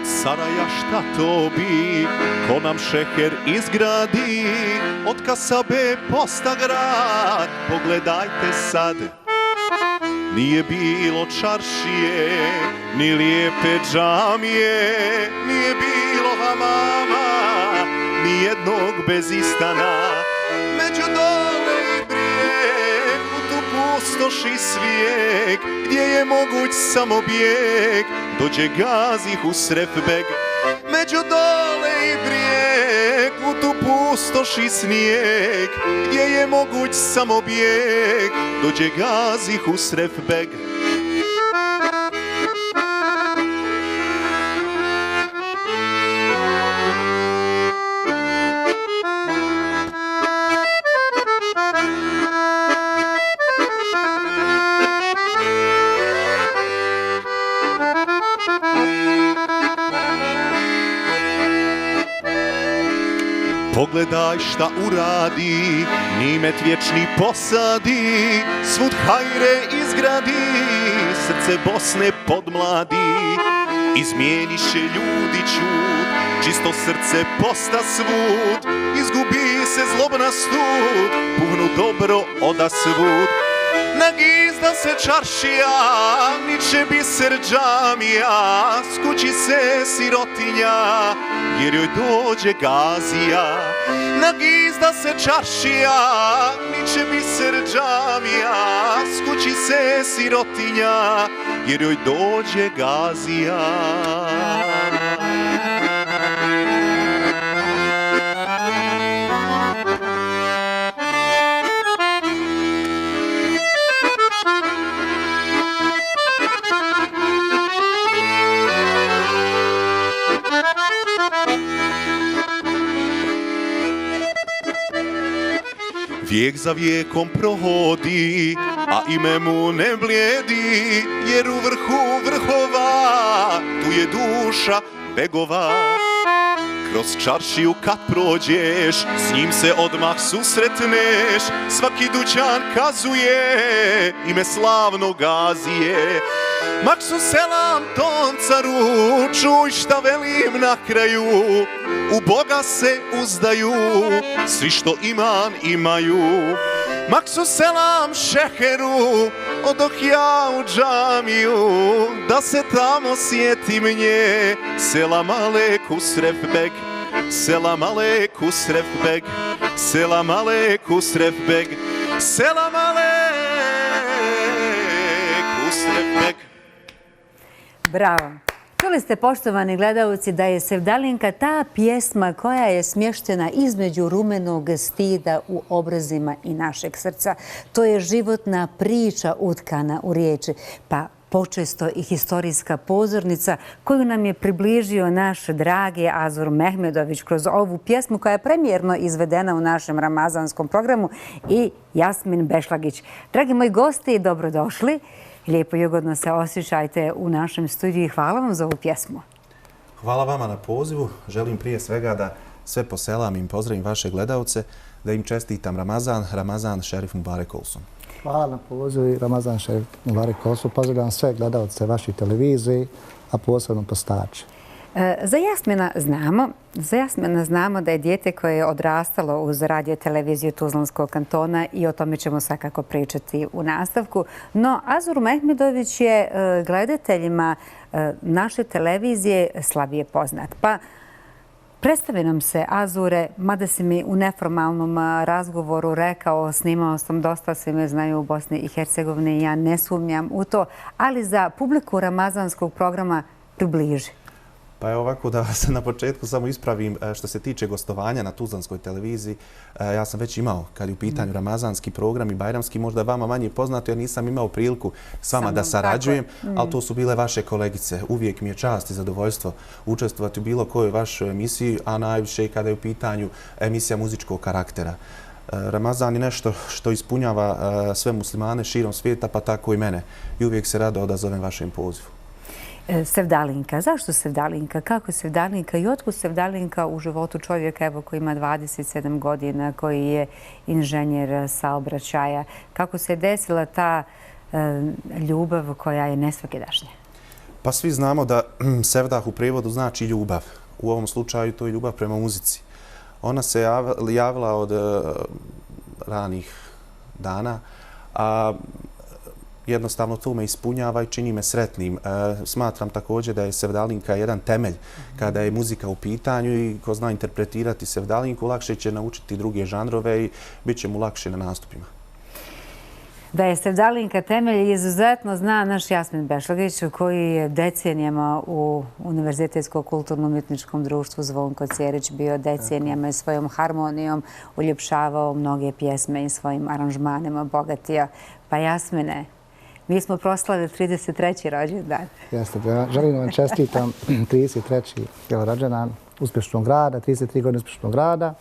Saraja šta to bi, ko nam šeher izgradi, od kasabe posta grad, pogledajte sad. Nije bilo čaršije, ni lijepe džamije, nije bilo hamama, ni jednog bez istana. Među dole i brijeg, u tu pustoši svijeg, gdje je moguć samo bijeg, dođe Gazi Husrefbeg. Među dole i brijeg, u tu pustoši snijeg, gdje je moguć samo bijeg, dođe Gazi Husrefbeg. Pogledaj šta uradi, nimet vječni posadi, svud hajre izgradi, srce Bosne podmladi. Izmijeniše ljudi čud, čisto srce posta svud, izgubi se zlobna stud, puhnu dobro oda svud. Nagizda se čaršija, niče biser džamija, skući se sirotinja, jer joj dođe Gazija. Nagizda se čaršija, niče biser džamija, skući se sirotinja, jer joj dođe Gazija. Vijek za vijekom prohodi, a ime mu ne blijedi, jer u vrhu vrhova tu je duša begova. Kroz čaršiju kad prođeš, s njim se odmah susretneš, svaki dućan kazuje ime slavnog Gazije. Maksu selam Toncaru, čuj šta velim na kraju, u Boga se uzdaju, svi što iman imaju. Maksu selam šeheru, odoh ja u džamiju, da se tamo sjetim nje. Selam alek Husrefbeg, selam alek Husrefbeg, selam alek Husrefbeg, selam alek Husrefbeg. Bravo. Čuli ste, poštovani gledalci, da je Sevdalinka ta pjesma koja je smještena između rumenog stida u obrazima i našeg srca. To je životna priča utkana u riječi, pa počesto i historijska pozornica koju nam je približio naš dragi Azur Mehmedović kroz ovu pjesmu koja je premijerno izvedena u našem ramazanskom programu i Jasmin Bešlagić. Dragi moji gosti, dobrodošli. Lijepo i ugodno se osjećajte u našem studiju i hvala vam za ovu pjesmu. Hvala vama na pozivu. Želim prije svega da sve poselam i pozdravim vaše gledalce, da im čestitam Ramazan Šerif Mubarek Olsun. Hvala na pozivu i Ramazan Šerif Mubarek Olsun. Pozdravljam sve gledalce vaših televiziji, a posebno postače. Za Jasmina znamo da je dijete koje je odrastalo uz radio televiziju Tuzlanskog kantona i o tome ćemo svakako pričati u nastavku. No, Azur Mehmedović je gledateljima naše televizije slabije poznat. Pa predstavi nam se, Azure, mada si mi u neformalnom razgovoru rekao, snimao sam dosta, svi me znaju u Bosni i Hercegovini i ja ne sumnjam u to, ali za publiku ramazanskog programa približi. Pa je ovako da se na početku samo ispravim što se tiče gostovanja na Tuzlanskoj televiziji. Ja sam već imao, kad je u pitanju ramazanski program i bajramski, možda vama manje poznato jer nisam imao priliku s vama da sarađujem, ali to su bile vaše kolegice. Uvijek mi je čast i zadovoljstvo učestvovati u bilo kojoj vašoj emisiji, a najviše i kada je u pitanju emisija muzičkog karaktera. Ramazan je nešto što ispunjava sve muslimane širom svijeta, pa tako i mene. I uvijek se rado odazovem vašem pozivu. Sevdalinka. Zašto Sevdalinka? Kako Sevdalinka i otkud Sevdalinka u životu čovjeka evo, koji ima 27 godina, koji je inženjer saobraćaja? Kako se desila ta ljubav koja je nesvakidašnja? Pa svi znamo da sevdah u prijevodu znači ljubav. U ovom slučaju to je ljubav prema muzici. Ona se javila od ranih dana, a jednostavno to me ispunjava i čini me sretnim. Smatram također da je sevdalinka jedan temelj kada je muzika u pitanju i ko zna interpretirati sevdalinku, lakše će naučiti druge žanrove i bit će mu lakše na nastupima. Da je sevdalinka temelj izuzetno zna naš Jasmin Bešlagić, koji je decenijama u Univerzitetsko kulturno-umjetničkom društvu Zvonko Cjerić bio decenijama i svojom harmonijom uljepšavao mnoge pjesme i svojim aranžmanima bogatio. Pa Jasmine, mi smo proslavili 33. rođendan. Jeste, želim vam čestitam 33. rođendan uspješnog rada, 33 godine uspješnog rada.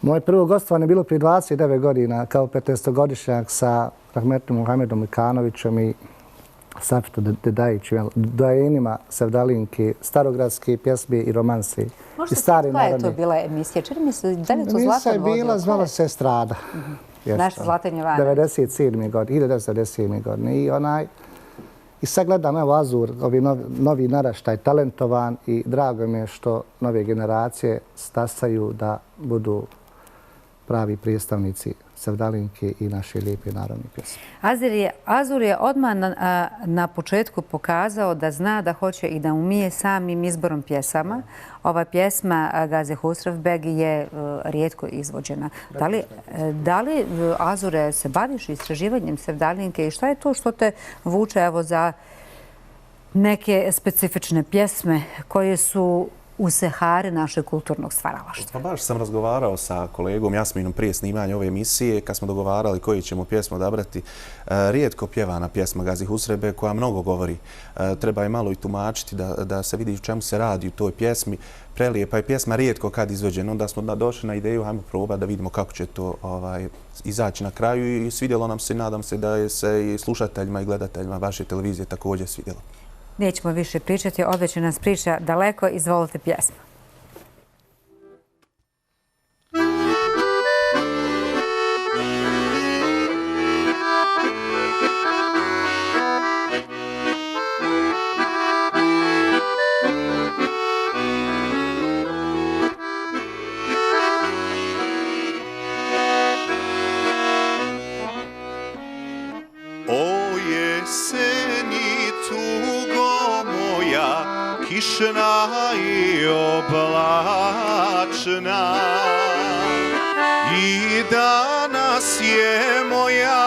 Moje prvo gostovanje je bilo prije 29 godina kao 15-godišnjak sa rahmetnim Muhamedom Ikanovićem i Safitom Dedajićem, dojenima sevdalinki, starogradski pjesmi i romansi. Možete sad koja je to bila emisija? Čini mi se, da li je to Zlatan vodio? Emisija je bila, zvala se Estrada. Naš Zlatan Jovanović. 1997. godine. I sad gledam, evo Azur, ovi novi naraštaj, talentovan i drago mi je što nove generacije stasaju da budu pravi predstavnici sevdalinke i naše lijepe narodne pjesme. Azur je odmah na početku pokazao da zna da hoće i da umije samim izborom pjesama. Ova pjesma Gazi Husrevbeg je rijetko izvođena. Da li, Azure, se baviš istraživanjem sevdalinke i šta je to što te vuče evo za neke specifične pjesme koje su u sehari našeg kulturnog stvaralaštva? Pa baš sam razgovarao sa kolegom Jasminom prije snimanja ove emisije kad smo dogovarali koju ćemo pjesmu odabrati. Rijetko pjevana pjesma Gazi Husrevbeg koja mnogo govori. Treba je malo i tumačiti da se vidi o čemu se radi u toj pjesmi. Prelijepa je pjesma, rijetko kad izvođena. Onda smo došli na ideju, hajmo probati da vidimo kako će to izaći na kraju i svidjelo nam se i nadam se da je se i slušateljima i gledateljima vaše televizije također svidjelo. Nećemo više pričati, odveće nas priča daleko. Izvolite pjesma. Kišna i oblačna i danas je moja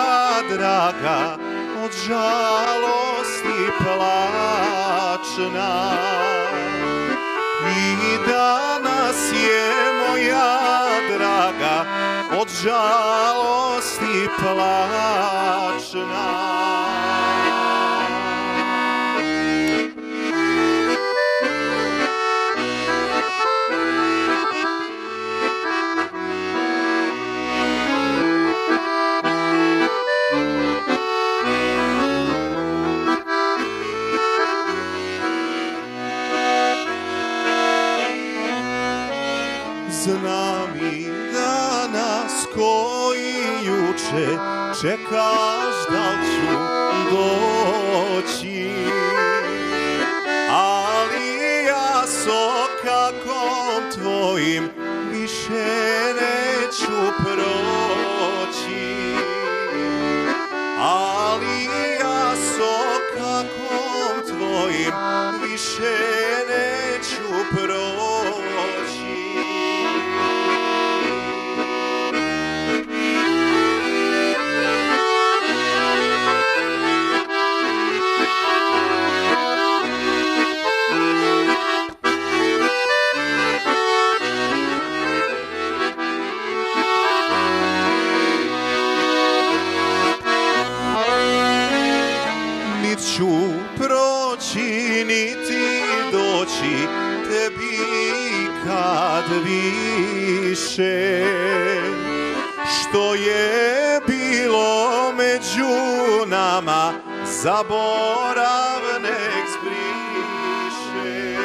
draga od žalosti plačna i danas je moja draga od žalosti plačna. Znam i danas koji juče čekaš da ću doći, ali ja s okakom tvojim više neću proći, ali ja s okakom tvojim više neću proći. Ću proći niti doći tebi kad više, što je bilo među nama zaborav nek zbriše,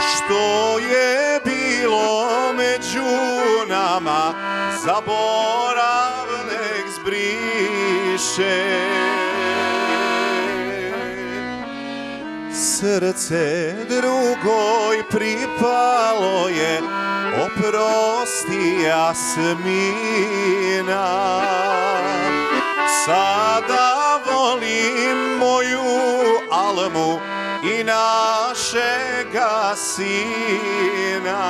što je bilo među nama zaborav nek zbriše. srce drugoj pripalo je, oprosti Jasmina. Sada volim moju Almu i našega sina.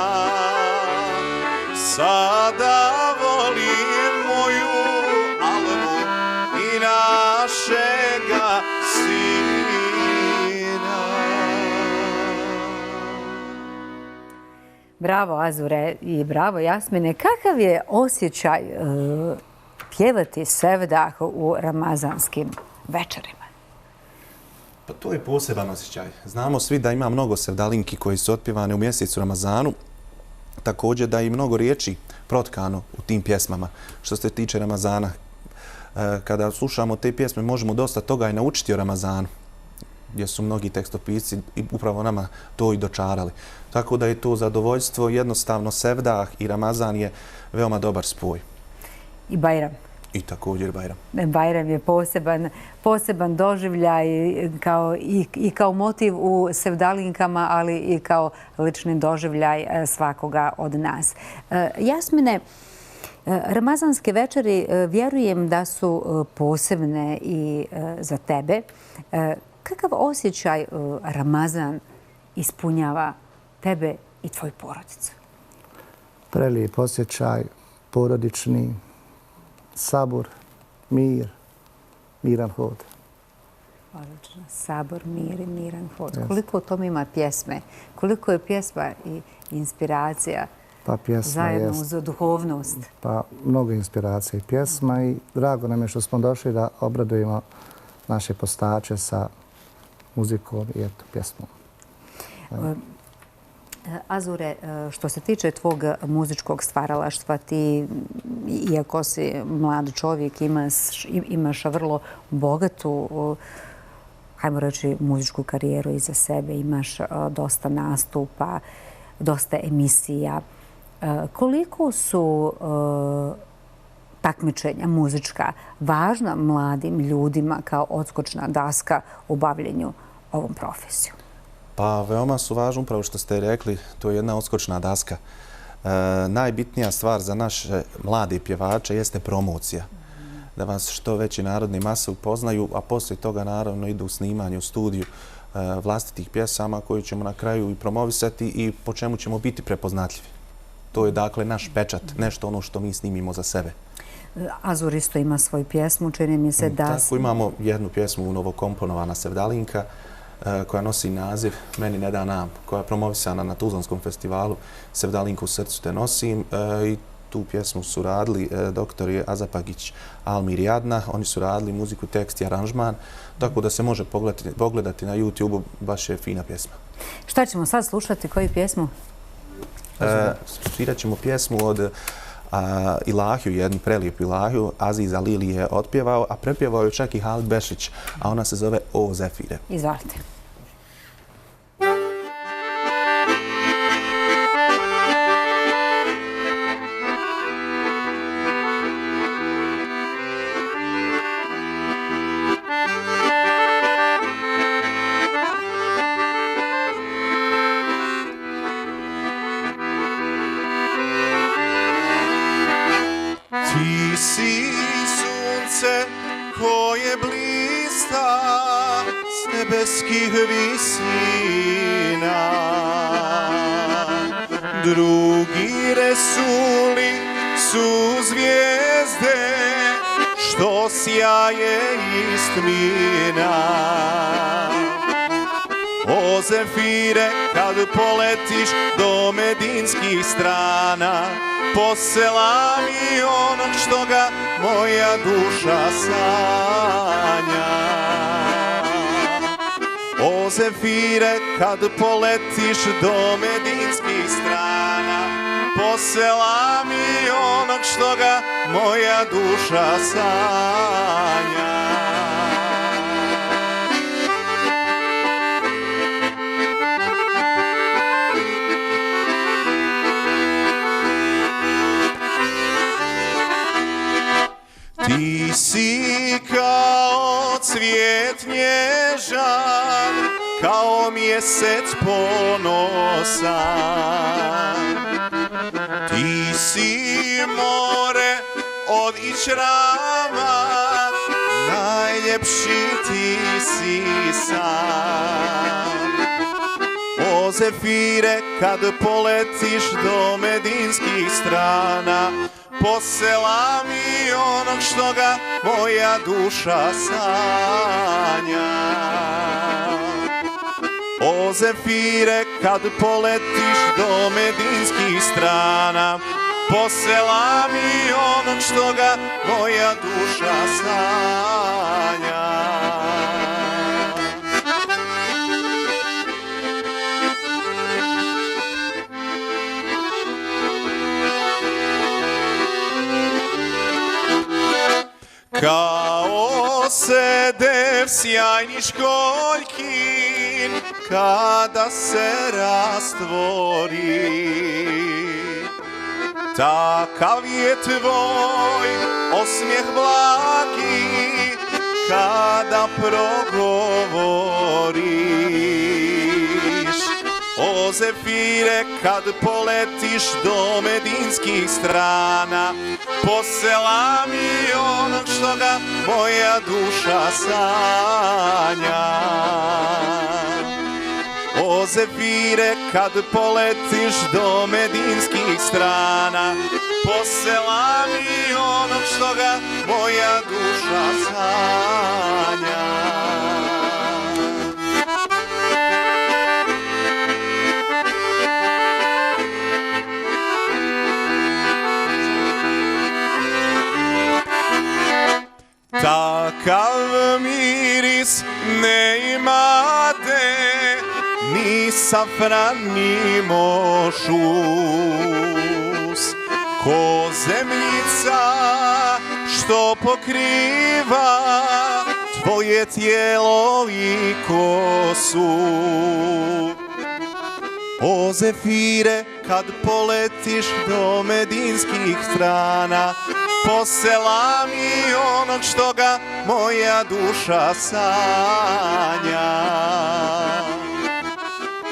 Sada volim moju Almu i našega sina. Bravo Azure i bravo Jasmine. Kakav je osjećaj pjevati sevdah u ramazanskim večerima? Pa to je poseban osjećaj. Znamo svi da ima mnogo sevdalinki koji su otpjevane u mjesecu Ramazanu. Također da je i mnogo riječi protkano u tim pjesmama. Što se tiče Ramazana, kada slušamo te pjesme možemo dosta toga i naučiti o Ramazanu, gdje su mnogi tekstopisci i upravo nama to i dočarali. Tako da je to zadovoljstvo, jednostavno sevdah i Ramazan je veoma dobar spoj. I Bajram. I također Bajram. Bajram je poseban doživljaj i kao motiv u sevdalinkama, ali i kao lični doživljaj svakoga od nas. Jasmine, ramazanske večeri vjerujem da su posebne i za tebe. Kakav osjećaj Ramazan ispunjava tebe i tvoju porodicu? Prelijep osjećaj, porodični, sabor, mir, miran hod. Odlično. Sabor, mir i miran hod. Koliko u tom ima pjesme? Koliko je pjesma i inspiracija zajedno uz duhovnost? Pa mnogo inspiracije i pjesma i drago nam je što smo došli da obradujemo naše postače sa muzikom i pjesmom. Azure, što se tiče tvog muzičkog stvaralaštva, ti, iako si mlad čovjek, imaš vrlo bogatu, hajmo reći, muzičku karijeru iza sebe, imaš dosta nastupa, dosta emisija. Koliko su takmičenja muzička važna mladim ljudima kao odskočna daska u bavljenju ovom profesijom? Pa veoma su važni, upravo što ste rekli, to je jedna odskočna daska. Najbitnija stvar za naše mlade pjevače jeste promocija. Da vas što veći narodni mase upoznaju, a poslije toga naravno idu u snimanje u studiju vlastitih pjesama koju ćemo na kraju i promovisati i po čemu ćemo biti prepoznatljivi. To je dakle naš pečat, nešto ono što mi snimimo za sebe. Azur isto ima svoju pjesmu, čini mi se da... Tako imamo jednu pjesmu novokomponovana sevdalinka koja nosi naziv Meni ne da nam, koja je promovisana na Tuzlanskom festivalu Sevdalinku u srcu te nosim i tu pjesmu su radili doktori Azapagić, Almir i Adna. Oni su radili muziku, tekst i aranžman, tako da se može pogledati na YouTube-u, baš je fina pjesma. Šta ćemo sad slušati, koju pjesmu? Svirat ćemo pjesmu od Ilahiju, jednu prelijepu Ilahiju. Aziz Alili je otpjevao, a prepjevao je čak i Halid Bešić, a ona se zove O Zefire. Izvolite. Ti si sunce koje blista s nebeskih visina. Drugi resuli su zvijezde što sjaje iz tmina. O Zefire, kad poletiš do medinskih strana, poselam i onog što ga moja duša sanja. O Zefire, kad poletiš do medinskih strana, poselam i onog što ga moja duša sanja. Ti si kao svijet nježan, kao mjesec ponosan. Ti si more od Ičrama, najljepši ti si sam. O Zefire, kad poletiš do medinskih strana, posela mi onog što ga moja duša sanja. O Zefire, kad poletiš do medinskih strana, posela mi onog što ga moja duša sanja. Kao sedev sjajni školjkin, kada se rastvori, takav je tvoj osmijeh blagi, kada progovoriš. O Zefire, kad poletiš do medinskih strana, posela mi onog što ga moja duša sanja. O Zefire, kad poletiš do medinskih strana, posela mi onog što ga moja duša sanja. Takav miris ne imate, ni safran, ni mošus, ko zemljica što pokriva tvoje tijelo i kosu. O Zefire, kad poletiš do medinskih strana, posela mi onog što ga moja duša sanja.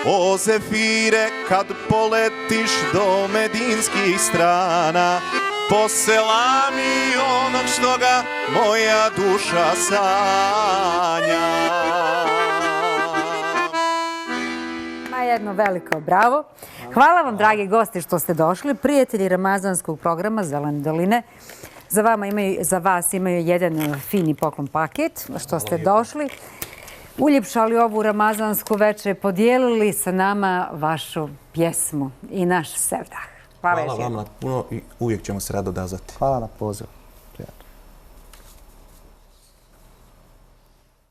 O Zefire, kad poletiš do medinskih strana, posela mi onog što ga moja duša sanja. Jedno veliko bravo. Hvala vam, dragi gosti, što ste došli. Prijatelji ramazanskog programa Zelene doline. Za vas imaju jedan fini poklon paket što ste došli. Uljepšali ovu ramazansku večer, podijelili sa nama vašu pjesmu i naš sevdah. Hvala vama puno i uvijek ćemo se rado odazvati. Hvala na pozivu.